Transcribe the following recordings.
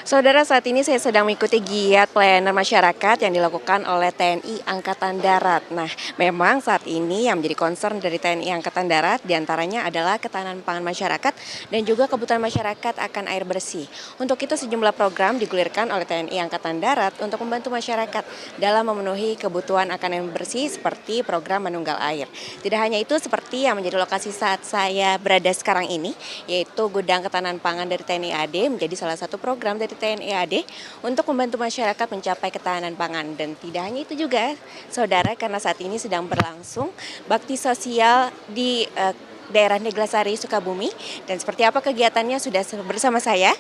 Saudara, saat ini saya sedang mengikuti giat pelayanan masyarakat yang dilakukan oleh TNI Angkatan Darat. Nah, memang saat ini yang menjadi concern dari TNI Angkatan Darat diantaranya adalah ketahanan pangan masyarakat dan juga kebutuhan masyarakat akan air bersih. Untuk itu sejumlah program digulirkan oleh TNI Angkatan Darat untuk membantu masyarakat dalam memenuhi kebutuhan akan air bersih seperti program Manunggal Air. Tidak hanya itu, seperti yang menjadi lokasi saat saya berada sekarang ini, yaitu gudang ketahanan pangan dari TNI AD menjadi salah satu program dari TNI AD untuk membantu masyarakat mencapai ketahanan pangan. Dan tidak hanya itu juga, saudara, karena saat ini sedang berlangsung bakti sosial di daerah Neglasari, Sukabumi. Dan seperti apa kegiatannya sudah bersama saya,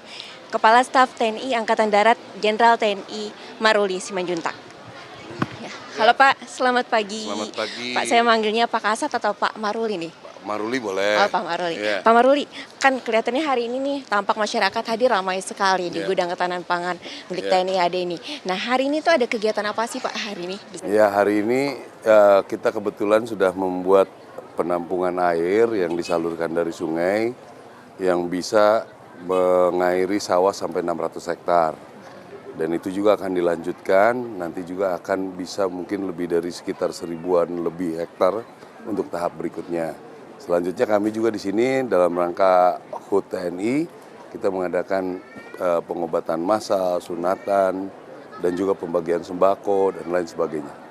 Kepala Staf TNI Angkatan Darat Jenderal TNI Maruli Simanjuntak. Ya. Halo Pak, selamat pagi. Selamat pagi. Pak, saya manggilnya Pak Kasat atau Pak Maruli nih? Maruli boleh. Oh, Pak Maruli. Yeah. Pak Maruli, kan kelihatannya hari ini nih tampak masyarakat hadir ramai sekali di gudang ketahanan pangan milik TNI AD ini. Nah, hari ini tuh ada kegiatan apa sih Pak hari ini? Ya, hari ini kita kebetulan sudah membuat penampungan air yang disalurkan dari sungai yang bisa mengairi sawah sampai 600 hektar. Dan itu juga akan dilanjutkan, nanti juga akan bisa mungkin lebih dari sekitar 1000-an lebih hektar untuk tahap berikutnya. Selanjutnya kami juga di sini dalam rangka HUT TNI, kita mengadakan pengobatan massal, sunatan, dan juga pembagian sembako dan lain sebagainya.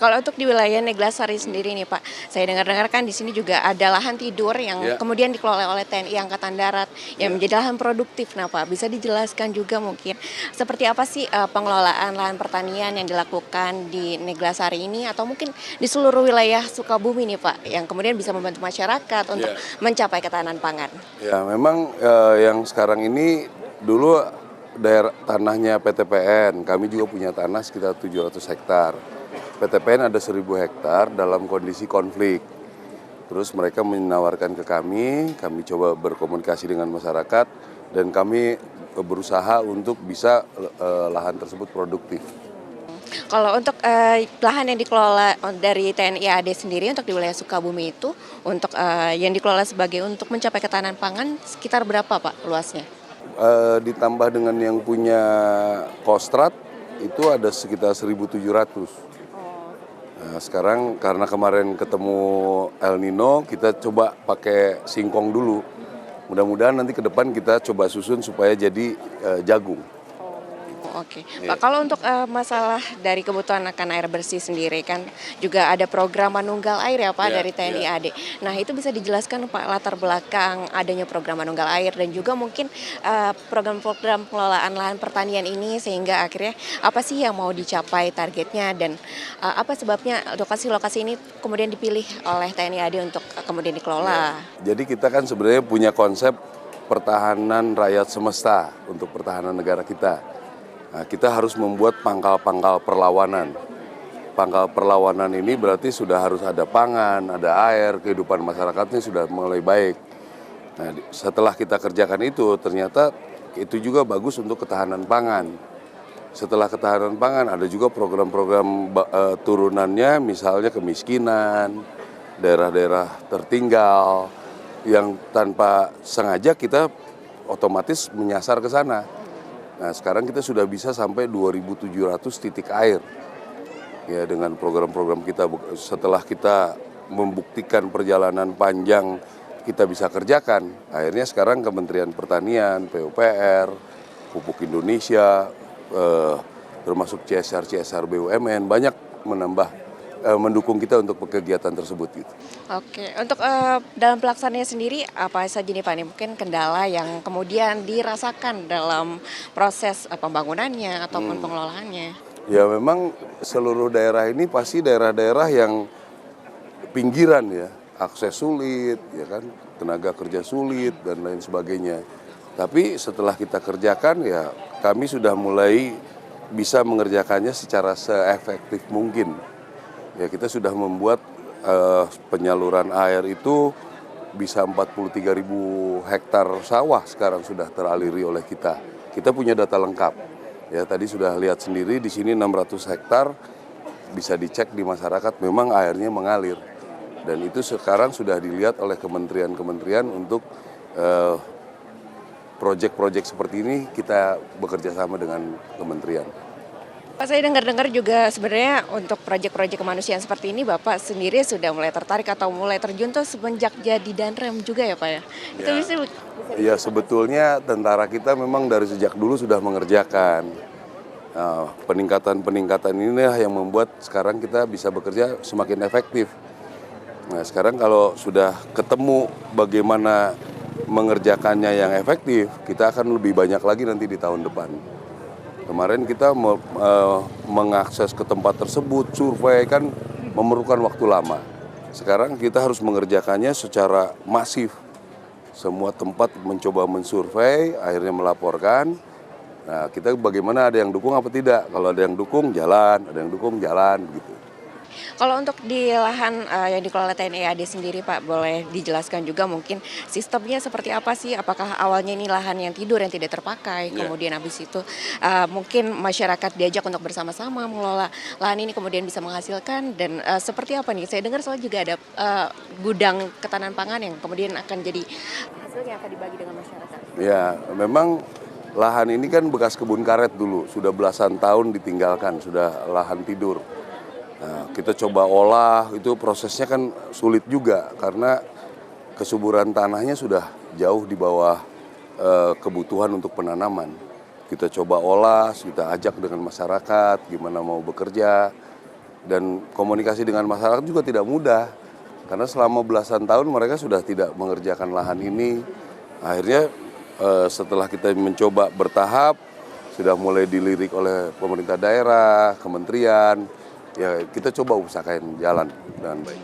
Kalau untuk di wilayah Neglasari sendiri nih Pak, saya dengar-dengar kan di sini juga ada lahan tidur yang kemudian dikelola oleh TNI Angkatan Darat yang menjadi lahan produktif. Nah Pak, bisa dijelaskan juga mungkin seperti apa sih pengelolaan lahan pertanian yang dilakukan di Neglasari ini atau mungkin di seluruh wilayah Sukabumi nih Pak, yang kemudian bisa membantu masyarakat untuk mencapai ketahanan pangan? Ya, memang yang sekarang ini dulu daerah tanahnya PTPN, kami juga punya tanah sekitar 700 hektar. PTPN ada 1000 hektar dalam kondisi konflik. Terus mereka menawarkan ke kami coba berkomunikasi dengan masyarakat dan kami berusaha untuk bisa lahan tersebut produktif. Kalau untuk lahan yang dikelola dari TNI AD sendiri untuk di wilayah Sukabumi itu untuk yang dikelola sebagai untuk mencapai ketahanan pangan sekitar berapa Pak luasnya? Ditambah dengan yang punya Kostrad itu ada sekitar 1.700. Nah, sekarang karena kemarin ketemu El Nino, kita coba pakai singkong dulu. Mudah-mudahan nanti ke depan kita coba susun supaya jadi jagung. Oke. Pak, kalau untuk masalah dari kebutuhan akan air bersih sendiri kan juga ada program Manunggal Air ya Pak dari TNI AD. Nah itu bisa dijelaskan Pak latar belakang adanya program Manunggal Air dan juga mungkin program-program pengelolaan lahan pertanian ini sehingga akhirnya apa sih yang mau dicapai targetnya dan apa sebabnya lokasi-lokasi ini kemudian dipilih oleh TNI AD untuk kemudian dikelola. Jadi kita kan sebenarnya punya konsep pertahanan rakyat semesta untuk pertahanan negara kita. Nah, kita harus membuat pangkal-pangkal perlawanan. Pangkal perlawanan ini berarti sudah harus ada pangan, ada air, kehidupan masyarakatnya sudah mulai baik. Nah, setelah kita kerjakan itu, ternyata itu juga bagus untuk ketahanan pangan. Setelah ketahanan pangan, ada juga program-program turunannya, misalnya kemiskinan, daerah-daerah tertinggal, yang tanpa sengaja kita otomatis menyasar ke sana. Nah, sekarang kita sudah bisa sampai 2.700 titik air. Ya, dengan program-program kita setelah kita membuktikan perjalanan panjang kita bisa kerjakan. Akhirnya sekarang Kementerian Pertanian, PUPR, Pupuk Indonesia, termasuk CSR BUMN banyak mendukung kita untuk kegiatan tersebut gitu. Oke, untuk dalam pelaksanaannya sendiri apa saja nih Pak? Mungkin kendala yang kemudian dirasakan dalam proses pembangunannya ataupun pengelolaannya? Ya memang seluruh daerah ini pasti daerah-daerah yang pinggiran ya, akses sulit, ya kan, tenaga kerja sulit dan lain sebagainya. Tapi setelah kita kerjakan ya kami sudah mulai bisa mengerjakannya secara seefektif mungkin. Ya kita sudah membuat penyaluran air itu bisa 43.000 hektar sawah sekarang sudah teraliri oleh kita. Kita punya data lengkap. Ya tadi sudah lihat sendiri di sini 600 hektar bisa dicek di masyarakat memang airnya mengalir. Dan itu sekarang sudah dilihat oleh kementerian-kementerian untuk proyek-proyek seperti ini kita bekerja sama dengan kementerian. Pak, saya dengar-dengar juga sebenarnya untuk proyek-proyek kemanusiaan seperti ini Bapak sendiri sudah mulai tertarik atau mulai terjun tuh semenjak jadi Danrem juga ya Pak ya? Itu Ya. bisa Ya sebetulnya tentara kita memang dari sejak dulu sudah mengerjakan. Peningkatan-peningkatan inilah yang membuat sekarang kita bisa bekerja semakin efektif. Nah sekarang kalau sudah ketemu bagaimana mengerjakannya yang efektif, kita akan lebih banyak lagi nanti di tahun depan. Kemarin kita mengakses ke tempat tersebut, survei kan memerlukan waktu lama. Sekarang kita harus mengerjakannya secara masif. Semua tempat mencoba mensurvei, akhirnya melaporkan. Nah, kita bagaimana ada yang dukung apa tidak? Kalau ada yang dukung jalan, ada yang dukung jalan gitu. Kalau untuk di lahan yang dikelola TNI AD sendiri Pak, boleh dijelaskan juga mungkin sistemnya seperti apa sih? Apakah awalnya ini lahan yang tidur yang tidak terpakai, kemudian habis itu mungkin masyarakat diajak untuk bersama-sama mengelola lahan ini kemudian bisa menghasilkan dan seperti apa nih? Saya dengar soal juga ada gudang ketahanan pangan yang kemudian akan jadi hasil yang akan dibagi dengan masyarakat. Ya, memang lahan ini kan bekas kebun karet dulu, sudah belasan tahun ditinggalkan, sudah lahan tidur. Nah, kita coba olah, itu prosesnya kan sulit juga karena kesuburan tanahnya sudah jauh di bawah kebutuhan untuk penanaman. Kita coba olah, kita ajak dengan masyarakat, gimana mau bekerja, dan komunikasi dengan masyarakat juga tidak mudah. Karena selama belasan tahun mereka sudah tidak mengerjakan lahan ini. Akhirnya setelah kita mencoba bertahap, sudah mulai dilirik oleh pemerintah daerah, kementerian, ya kita coba usahakan jalan dengan baik.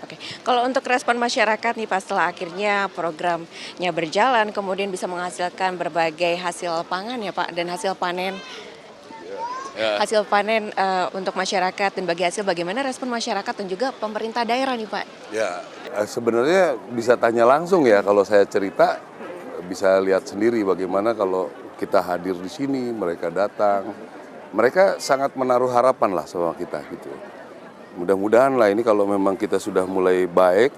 Oke, kalau untuk respon masyarakat nih Pak setelah akhirnya programnya berjalan, kemudian bisa menghasilkan berbagai hasil pangan ya Pak dan hasil panen. Hasil panen untuk masyarakat dan bagi hasil bagaimana respon masyarakat dan juga pemerintah daerah nih Pak? Ya, sebenarnya bisa tanya langsung ya kalau saya cerita, bisa lihat sendiri bagaimana kalau kita hadir di sini, mereka datang. Mereka sangat menaruh harapan lah sama kita gitu. Mudah-mudahan lah ini kalau memang kita sudah mulai baik,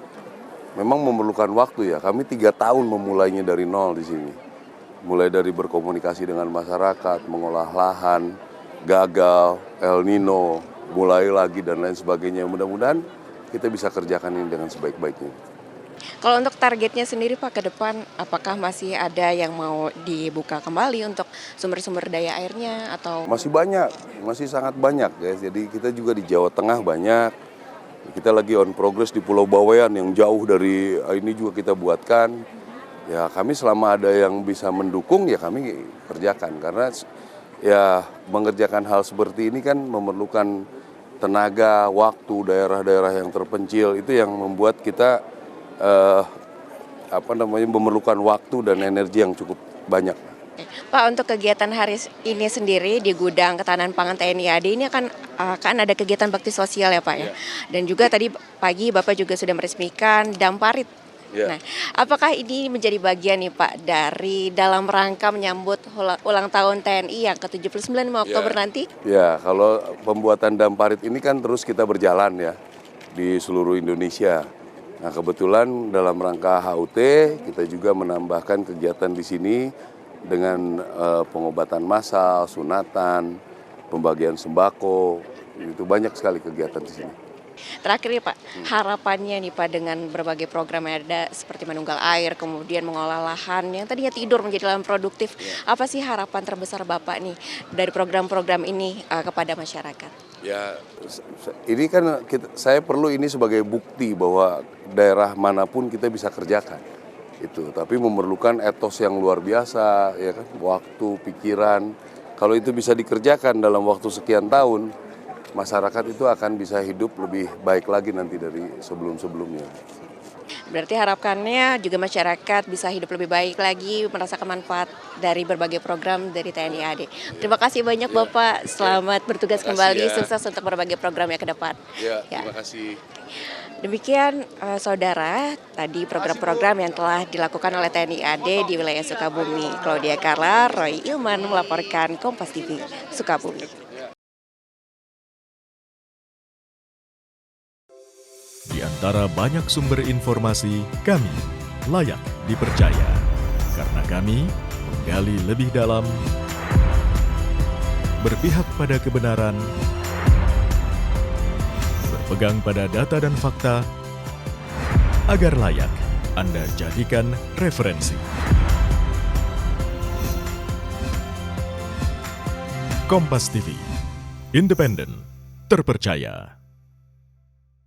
memang memerlukan waktu ya. Kami 3 tahun memulainya dari nol di sini. Mulai dari berkomunikasi dengan masyarakat, mengolah lahan, gagal, El Nino, mulai lagi dan lain sebagainya. Mudah-mudahan kita bisa kerjakan ini dengan sebaik-baiknya. Kalau untuk targetnya sendiri Pak ke depan, apakah masih ada yang mau dibuka kembali untuk sumber-sumber daya airnya atau? Masih banyak, masih sangat banyak ya. Jadi kita juga di Jawa Tengah banyak. Kita lagi on progress di Pulau Bawean yang jauh dari ini juga kita buatkan. Ya kami selama ada yang bisa mendukung ya kami kerjakan. Karena ya mengerjakan hal seperti ini kan memerlukan tenaga, waktu, daerah-daerah yang terpencil. Itu yang membuat kita memerlukan waktu dan energi yang cukup banyak. Pak, untuk kegiatan hari ini sendiri di gudang ketahanan pangan TNI AD ini akan ada kegiatan bakti sosial ya Pak ya. Dan juga tadi pagi Bapak juga sudah meresmikan Damparit. Nah, apakah ini menjadi bagian nih Pak dari dalam rangka menyambut ulang tahun TNI yang ke-79 5 Oktober nanti? Ya, kalau pembuatan Damparit ini kan terus kita berjalan ya di seluruh Indonesia. Nah kebetulan dalam rangka HUT kita juga menambahkan kegiatan di sini dengan pengobatan massal, sunatan, pembagian sembako, itu banyak sekali kegiatan di sini. Terakhir nih Pak, harapannya nih Pak dengan berbagai program yang ada seperti menunggal air, kemudian mengolah lahan yang tadinya tidur menjadi lahan produktif. Apa sih harapan terbesar Bapak nih dari program-program ini kepada masyarakat? Ya, ini kan saya perlu ini sebagai bukti bahwa daerah manapun kita bisa kerjakan. Itu, tapi memerlukan etos yang luar biasa, ya kan, waktu, pikiran. Kalau itu bisa dikerjakan dalam waktu sekian tahun, masyarakat itu akan bisa hidup lebih baik lagi nanti dari sebelum-sebelumnya. Berarti harapannya juga masyarakat bisa hidup lebih baik lagi, merasakan manfaat dari berbagai program dari TNI AD. Terima kasih banyak Bapak, selamat bertugas kembali, sukses untuk berbagai programnya ke depan. Terima kasih. Demikian saudara, tadi program-program yang telah dilakukan oleh TNI AD di wilayah Sukabumi. Claudia Carla, Roy Ilman melaporkan Kompas TV, Sukabumi. Di antara banyak sumber informasi, kami layak dipercaya. Karena kami menggali lebih dalam, berpihak pada kebenaran, berpegang pada data dan fakta, agar layak Anda jadikan referensi. Kompas TV, independen, terpercaya.